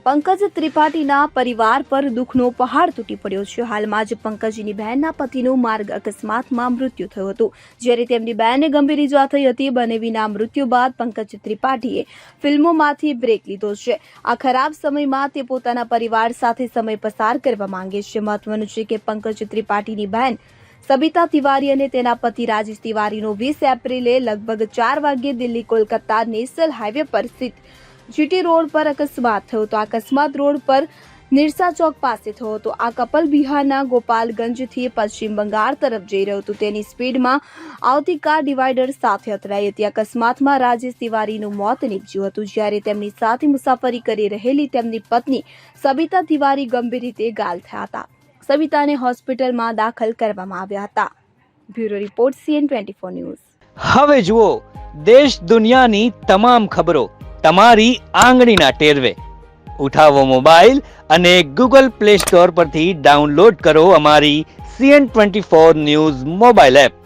પંકજ ત્રિપાઠીના પરિવાર પર દુઃખનો પહાડ તૂટી પડ્યો છે. હાલમાં જ પંકજની બહેનના પતિનું માર્ગ અકસ્માતમાં મૃત્યુ થયું હતું, જ્યારે તેમની બહેનને ગંભીર ઈજા થઈ હતી. બંનેના મૃત્યુ બાદ પંકજ ત્રિપાઠીએ ફિલ્મોમાંથી બ્રેક લીધો છે. આ ખરાબ સમયમાં તે પોતાના પરિવાર સાથે સમય પસાર કરવા માંગે છે. મહત્વનું છે કે પંકજ ત્રિપાઠીની બહેન સબિતા તિવારી અને તેના પતિ રાજેશ તિવારીનો 20 એપ્રિલે લગભગ 4 વાગ્યે દિલ્હી કોલકાતા નેશનલ હાઈવે પર સ્થિત જીટી રોડ પર અકસ્માત થયો હતો. અકસ્માત રોડ પર નિરસા ચોક પાસે થયો હતો. આ કપલ બિહારના ગોપાલગંજથી પશ્ચિમ બંગાળ તરફ જઈ રહ્યું હતું. તેની સ્પીડમાં આવતી કાર ડિવાઈડર સાથે અથડાઈ હતી. અકસ્માતમાં રાજેશ તિવારીનું મોત નીપજ્યું હતું, જ્યારે તેમની સાથે મુસાફરી કરી રહેલી તેમની પત્ની સબિતા તિવારી ગંભીર રીતે ઘાયલ થયા હતા. સબિતાને હોસ્પિટલમાં દાખલ કરવામાં આવ્યા હતા. Bureau report CN24 news. હવે જુઓ દેશ દુનિયાની તમામ ખબરો તમારી આંગળીના ટેરવે. ઉઠાવો મોબાઈલ અને Google Play Store પરથી ડાઉનલોડ કરો અમારી CN24 ન્યૂઝ મોબાઈલ એપ.